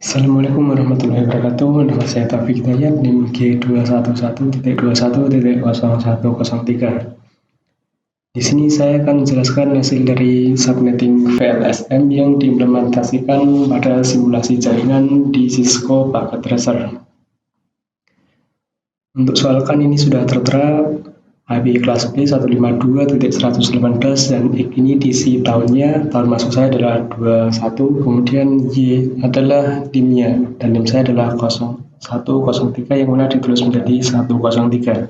Assalamualaikum warahmatullahi wabarakatuh. Nama saya Taufik Hidayat, NIM G211.211.0103. Di sini saya akan menjelaskan hasil dari subnetting VLSM yang diimplementasikan pada simulasi jaringan di Cisco Packet Tracer. Untuk soal kan ini sudah tertera IP kelas B 152.118 dan ini diisi tahun masuk saya adalah 21, kemudian Y adalah DIM-nya dan DIM saya adalah 0103 yang mana ditulis menjadi 103.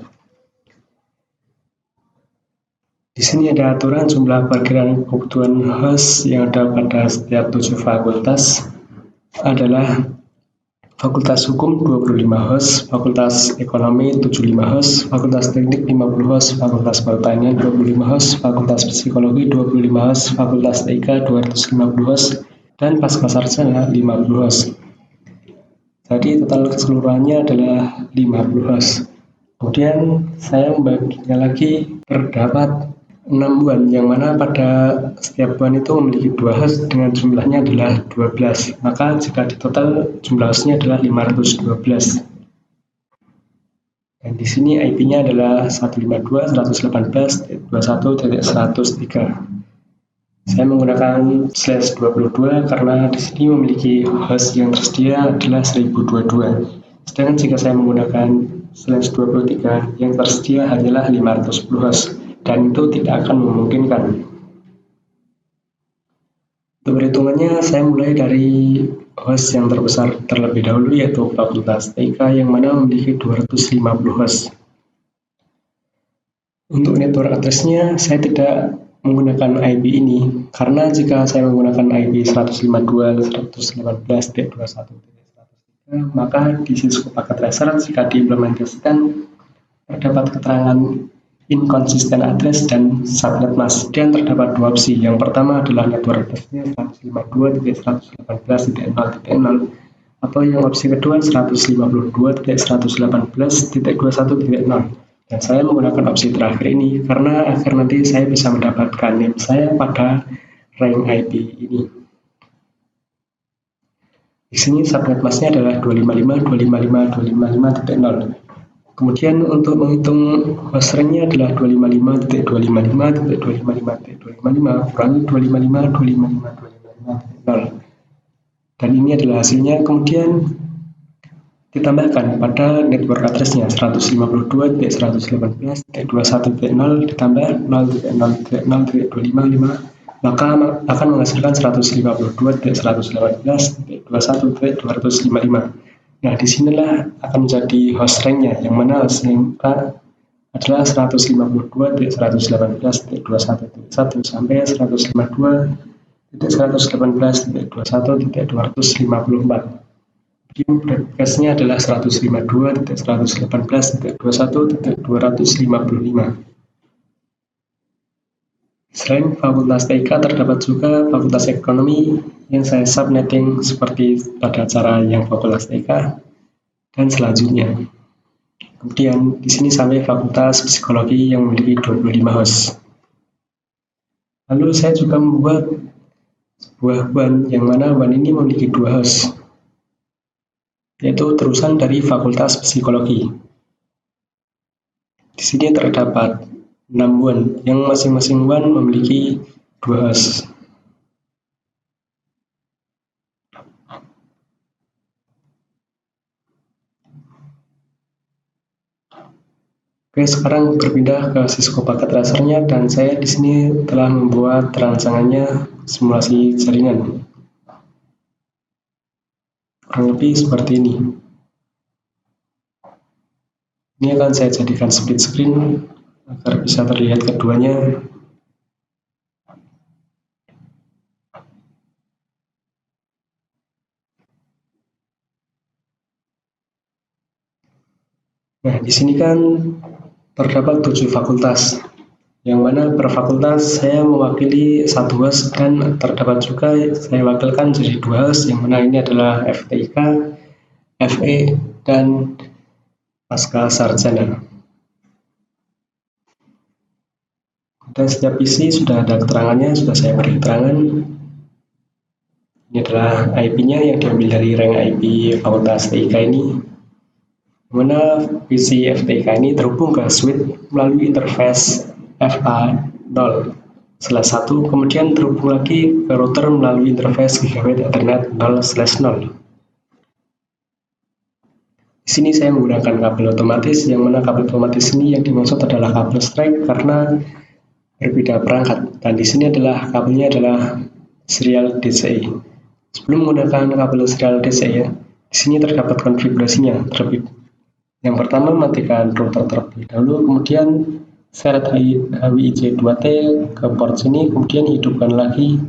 Di sini ada aturan jumlah perkiraan kebutuhan host yang ada pada setiap 7 fakultas adalah Fakultas Hukum 25 host, Fakultas Ekonomi 75 host, Fakultas Teknik 50 host, Fakultas Pertanian 25 host, Fakultas Psikologi 25 host, Fakultas TIK 250 host, dan Pascasarjana 50 host. Jadi total keseluruhannya adalah 50 host. Kemudian saya membaginya lagi terdapat 6 buan, yang mana pada setiap buan itu memiliki 2 host dengan jumlahnya adalah 12. Maka jika di total jumlah hostnya adalah 512. Dan di sini IP-nya adalah 152.118.21.103. Saya menggunakan /22 karena di sini memiliki host yang tersedia adalah 1022. Sedangkan jika saya menggunakan /23 yang tersedia hanyalah 510 host. Dan itu tidak akan memungkinkan. Untuk perhitungannya, saya mulai dari host yang terbesar terlebih dahulu, yaitu Fakultas TIK yang mana memiliki 250 host. Untuk network address-nya, saya tidak menggunakan IP ini, karena jika saya menggunakan IP 152.118.21.103, maka di Cisco Packet Tracer jika diimplementasikan terdapat keterangan inconsistent address dan subnet mask, dan terdapat dua opsi. Yang pertama adalah network address-nya 152.118.0.0 atau yang opsi kedua 152.118.21.0. Dan saya menggunakan opsi terakhir ini karena agar nanti saya bisa mendapatkan name saya pada rank IP ini. Di sini subnet mask-nya adalah 255.255.255.0. Kemudian untuk menghitung host rank-nya adalah 255.255.255.255 kurangi 255.255.255.0. Dan ini adalah hasilnya. Kemudian ditambahkan pada network address-nya 152.118.21.0 ditambah 0.0.0.255, maka akan menghasilkan 152.118.21.255. Nah, disinilah akan menjadi host rank-nya, yang mana host rank adalah 152.118.21.1 sampai 152.118.21.254. Broadcast-nya adalah 152.118.21.255. Selain Fakultas TIK, terdapat juga Fakultas Ekonomi yang saya subnetting seperti pada cara yang Fakultas TIK dan selanjutnya. Kemudian di sini sampai Fakultas Psikologi yang memiliki 25 host. Lalu saya juga membuat sebuah WAN yang mana WAN ini memiliki 2 host, yaitu terusan dari Fakultas Psikologi. Di sini terdapat 6 WAN yang masing-masing WAN memiliki 2 host. Oke, sekarang berpindah ke Cisco Packet Tracer-nya dan saya di sini telah membuat rancangannya simulasi jaringan. Kurang lebih seperti ini. Ini akan saya jadikan split screen agar bisa terlihat keduanya. Nah, di sini kan terdapat 7 fakultas, yang mana per fakultas saya mewakili 1 host dan terdapat juga saya wakilkan jadi 2 host, yang mana ini adalah FTIK, FE, dan Pascasarjana. Dan setiap isi sudah ada keterangannya, sudah saya beri keterangan. Ini adalah IP-nya yang diambil dari rank IP Fakultas TIK ini, mana PC FTIK ini terhubung ke switch melalui interface FA0/1, kemudian terhubung lagi ke router melalui interface Gigabit Ethernet 0/0. Di sini saya menggunakan kabel otomatis, yang mana kabel otomatis ini yang dimaksud adalah kabel strike karena berbeda perangkat, dan di sini adalah kabelnya adalah serial DCI. Sebelum menggunakan kabel serial DCI, di sini terdapat konfigurasinya. Yang pertama, matikan router terlebih dahulu, kemudian seret HWIJ2T ke port sini, kemudian hidupkan lagi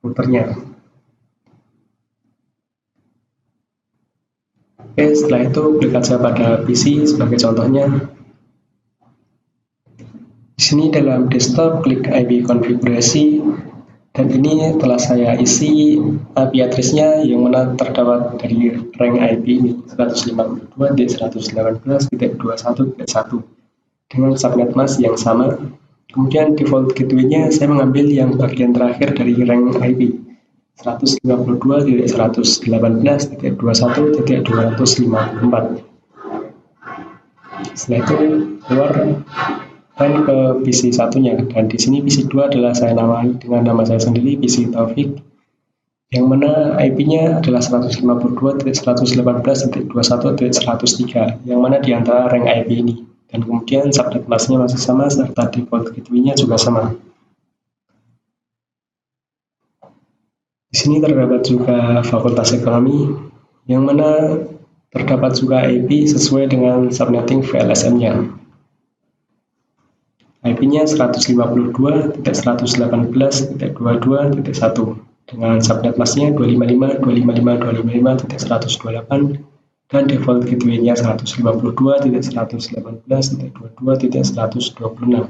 routernya. Oke, setelah itu klik saja pada PC sebagai contohnya. Di sini dalam desktop klik IP konfigurasi, dan ini telah saya isi IP address-nya yang mana terdapat dari rank IP ini 152.118.21.1 dengan subnet mask yang sama. Kemudian default gateway-nya saya mengambil yang bagian terakhir dari rank IP 152.118.21.254. Setelah itu keluar dan ke PC satunya, dan di sini PC 2 adalah saya namai dengan nama saya sendiri, PC Taufik, yang mana IP-nya adalah 152.118.21.103, yang mana di antara rank IP ini, dan kemudian subnet mask-nya masih sama serta default gateway-nya juga sama. Di sini terdapat juga Fakultas Ekonomi, yang mana terdapat juga IP sesuai dengan subnetting VLSM-nya. IP-nya 152.118.22.1 dengan subnet mask-nya 255.255.255.128 dan default gateway-nya 152.118.22.126.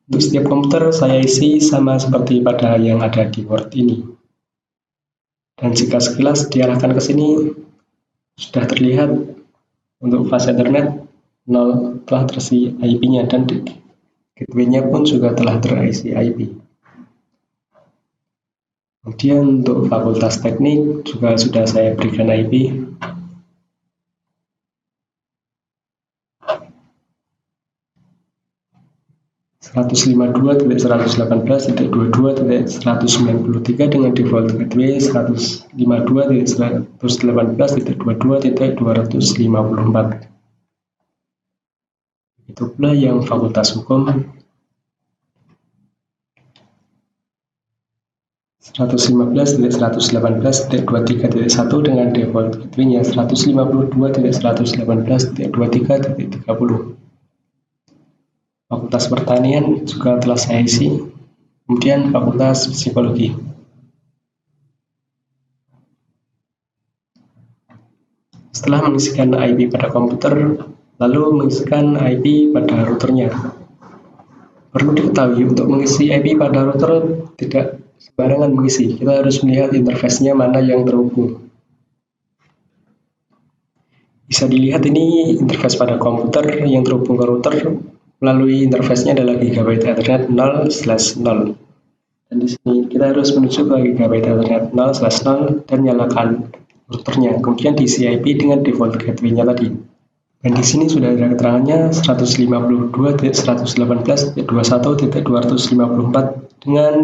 Untuk setiap komputer saya isi sama seperti pada yang ada di Word ini. Dan jika sekilas diarahkan ke sini, sudah terlihat untuk fase Ethernet 0 telah terisi IP-nya, dan gateway-nya pun juga telah terisi IP. Kemudian untuk Fakultas Teknik juga sudah saya berikan IP. (152.118.22.193) dengan default gateway 152.118.22.254. Itu pula yang Fakultas Hukum 115.118.23.1 dengan default gateway-nya 152.118.23.30. Fakultas Pertanian juga telah saya isi. Kemudian Fakultas Psikologi. Setelah mengisikan IP pada komputer, lalu mengisikan IP pada routernya. Perlu diketahui, untuk mengisi IP pada router tidak sembarangan mengisi. Kita harus melihat interface-nya mana yang terhubung. Bisa dilihat ini interface pada komputer yang terhubung ke router melalui interface-nya adalah Gigabit Ethernet 0/0. Dan di sini kita harus menuju ke Gigabit Ethernet 0/0 dan nyalakan routernya. Kemudian diisi IP dengan default gateway-nya tadi. Dan di sini sudah ada keterangannya 152.118.21.254 dengan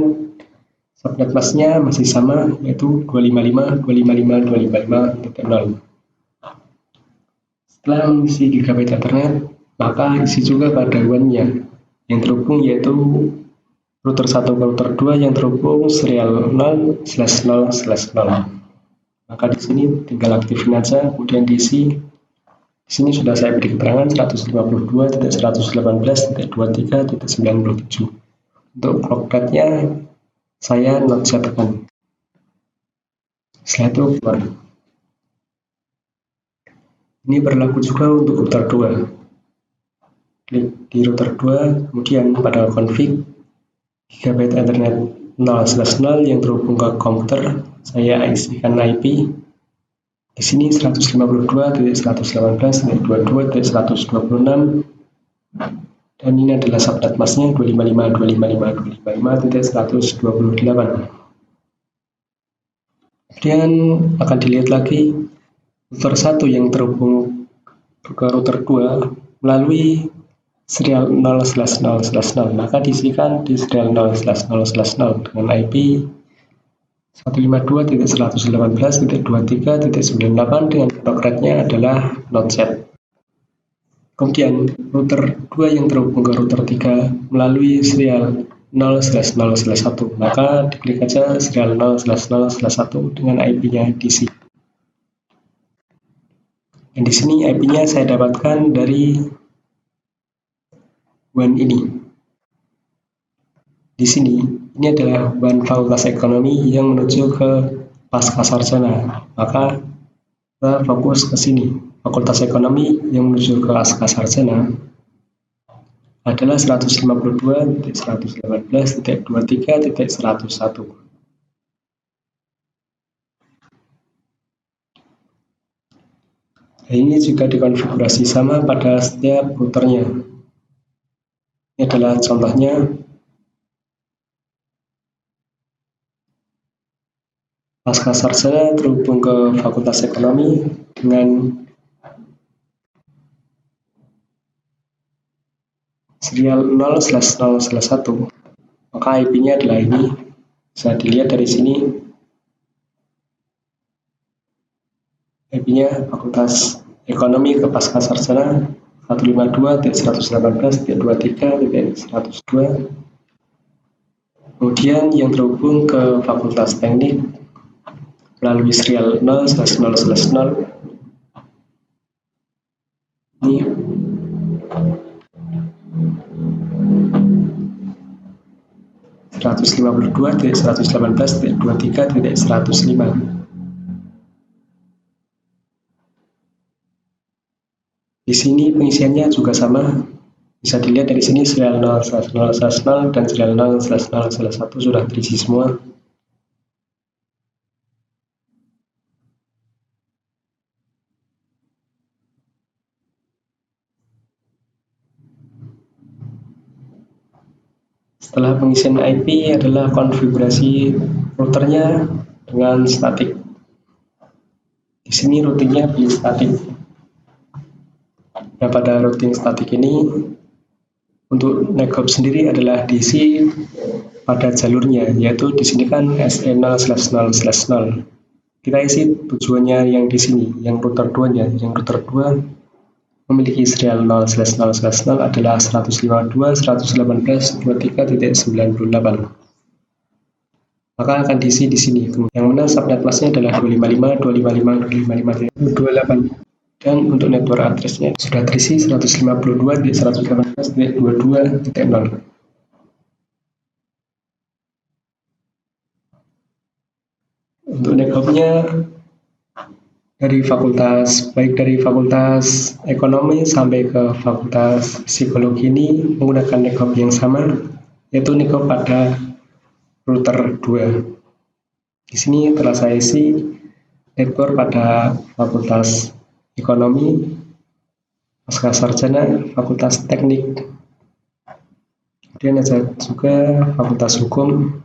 subnet mask-nya masih sama, yaitu 255.255.255.0. Setelah mengisi Gigabit Ethernet, maka isi juga pada WAN-nya yang terhubung, yaitu router 1 ke router 2 yang terhubung serial 0/0/0. Maka di sini tinggal aktifin aja, kemudian diisi. Di sini sudah saya beri keterangan 152.118.23.97. Untuk clock path-nya saya not setkan. Setelah itu keluar. Ini berlaku juga untuk router 2. Klik di router 2, kemudian pada config Gigabit Ethernet 0/0 yang terhubung ke komputer, saya isikan IP. Di sini 152.118.22.126 dan ini adalah subnet mask-nya 255.255.255.128. Kemudian akan dilihat lagi router 1 yang terhubung ke router 2 melalui serial 0/0/0, maka diisikan di serial 0/0/0 dengan IP 152.118.23.98 dengan protokol rate-nya adalah not set. Kemudian router 2 yang terhubung ke router 3 melalui serial 0/0/1, maka diklik saja serial 0/0/1 dengan IP-nya DC. Dan di sini IP-nya saya dapatkan dari WAN ini. Di sini, ini adalah WAN Fakultas Ekonomi yang menuju ke Pascasarjana, maka kita fokus ke sini. Fakultas Ekonomi yang menuju ke Pascasarjana adalah 152.118.23.101. Nah, ini juga dikonfigurasi sama pada setiap routernya. Ini adalah contohnya. Pascasarjana terhubung ke Fakultas Ekonomi dengan serial 0/0/1, maka IP-nya adalah ini. Bisa dilihat dari sini, IP-nya Fakultas Ekonomi ke Pascasarjana 152.118.23.102. Kemudian yang terhubung ke Fakultas Teknik melalui serial 0/0/0 ini 152.118.23.105. Di sini pengisiannya juga sama. Bisa dilihat dari sini serial 0/0/0 dan serial 0/0/1 sudah terisi semua. Setelah pengisian IP adalah konfigurasi routernya dengan statik. Di sini routingnya pilih statik. Nah, pada routing statik ini untuk neghop sendiri adalah DC pada jalurnya, yaitu di sini kan SE0/0/0. Kita isi tujuannya yang di sini, yang router 2-nya. Yang router 2 memiliki serial 0/0/0 adalah 152.118.23.98. Maka akan diisi di sini. Yang mana subnet masknya adalah 255.255.255.28. Dan untuk network address-nya sudah terisi 152.118.22.0. Untuk neghopnya baik dari fakultas ekonomi sampai ke fakultas psikologi ini menggunakan neghop yang sama, yaitu neghop pada router 2. Di sini telah saya isi network pada fakultas ekonomi, pascasarjana, fakultas teknik, kemudian ada juga fakultas hukum,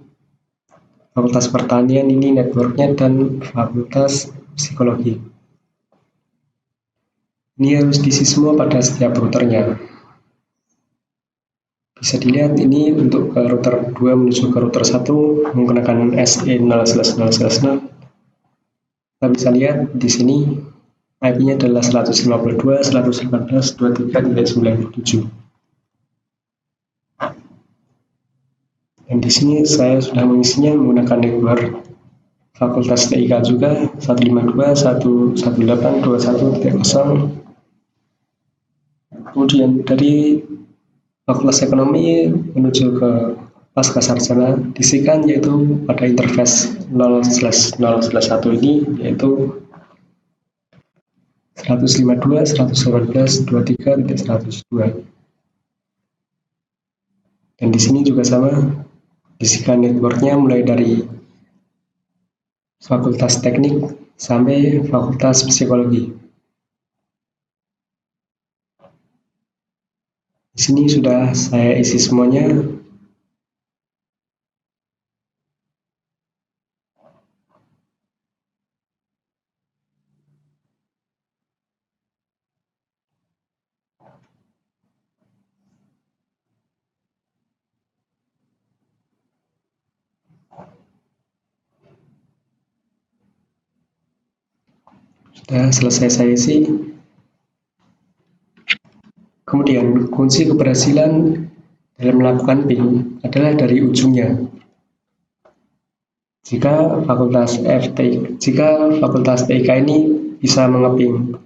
fakultas pertanian ini networknya, dan fakultas psikologi. Ini harus diisi semua pada setiap routernya. Bisa dilihat ini untuk ke router 2 menuju ke router 1 menggunakan SE0/0/0. Kita bisa lihat di sini IP-nya adalah 152.118.23.97. Dan di sini saya sudah mengisinya menggunakan network Fakultas TIK juga 152.118.21.0. Kemudian dari Fakultas Ekonomi menuju ke Pascasarjana diisikan yaitu pada interface 0/0/1 ini, yaitu 152.118.23.102. Dan di sini juga sama, diisikan networknya mulai dari Fakultas Teknik sampai Fakultas Psikologi. Di sini sudah saya isi semuanya. Sudah selesai saya isi. Kemudian kunci keberhasilan dalam melakukan ping adalah dari ujungnya. Jika fakultas TIK ini bisa mengeping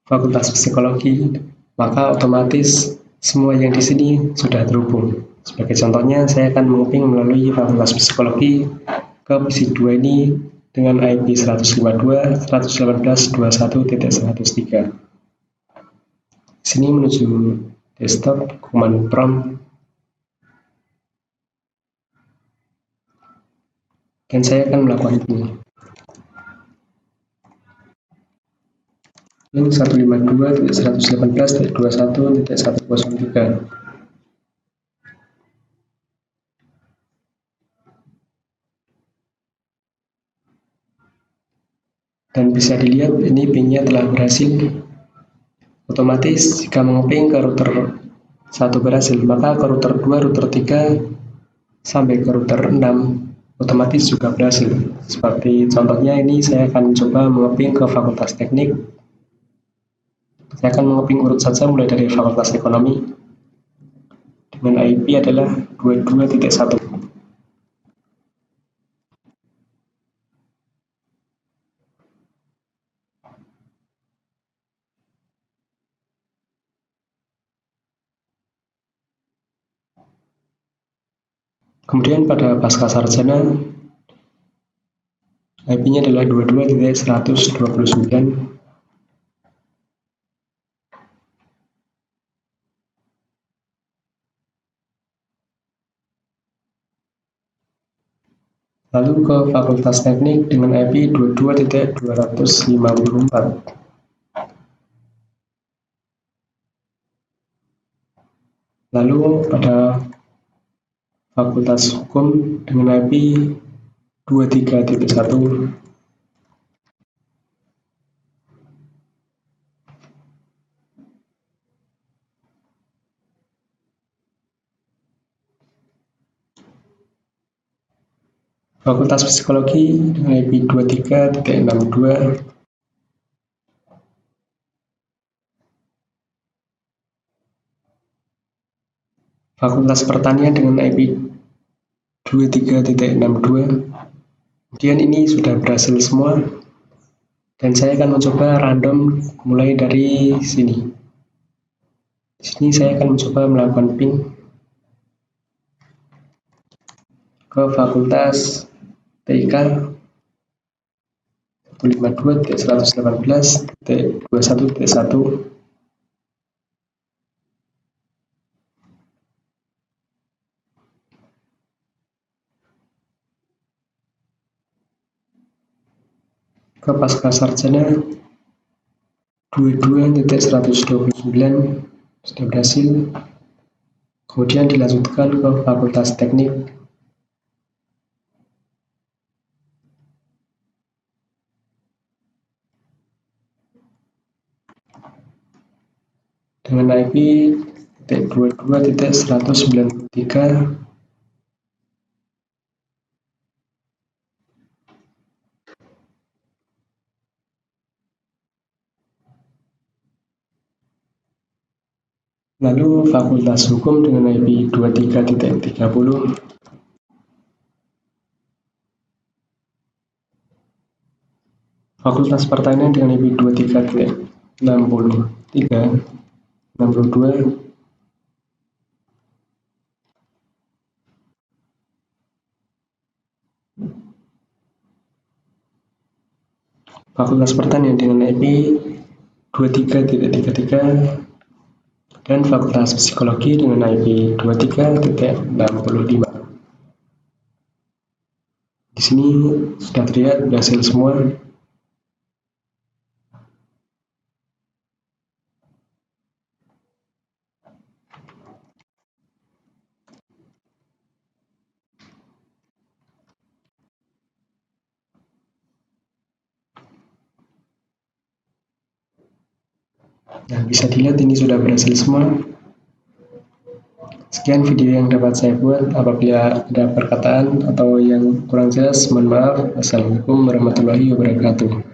fakultas psikologi, maka otomatis semua yang di sini sudah terhubung. Sebagai contohnya, saya akan mengeping melalui fakultas psikologi ke fisik 2 ini dengan IP 152.118.21.103. Di sini menuju desktop, command prompt, dan saya akan melakukan ini. Ini 152.118.21.103. Dan bisa dilihat ini pingnya telah berhasil. Otomatis jika mengeping ke router 1 berhasil, maka ke router 2, router 3 sampai ke router 6 otomatis juga berhasil. Seperti contohnya ini saya akan coba mengeping ke fakultas teknik. Saya akan mengeping urut saja mulai dari fakultas ekonomi dengan IP adalah 22.1. Kemudian pada pasca sarjana IP-nya adalah 22.129. Lalu ke fakultas teknik dengan IP 22.254. Lalu pada fakultas hukum dengan IP 23.1. Fakultas psikologi dengan IP 23.62. Fakultas pertanian dengan IP 23.62. Kemudian ini sudah berhasil semua, dan saya akan mencoba random mulai dari sini. Di sini saya akan mencoba melakukan ping ke fakultas TIK 152.118.21.1. Ke pasca sarjana 22.129 sudah berhasil. Kemudian dilanjutkan ke fakultas teknik dengan IP 22.193. Lalu fakultas hukum dengan IP 23.30. Fakultas pertanian dengan IP 23.63, 62. Fakultas pertanian dengan IP 23.33 dan fakultas psikologi dengan IP 23.65. Di sini sudah terlihat berhasil semua. Nah, bisa dilihat ini sudah berhasil semua. Sekian video yang dapat saya buat. Apabila ada perkataan atau yang kurang jelas, mohon maaf. Assalamualaikum warahmatullahi wabarakatuh.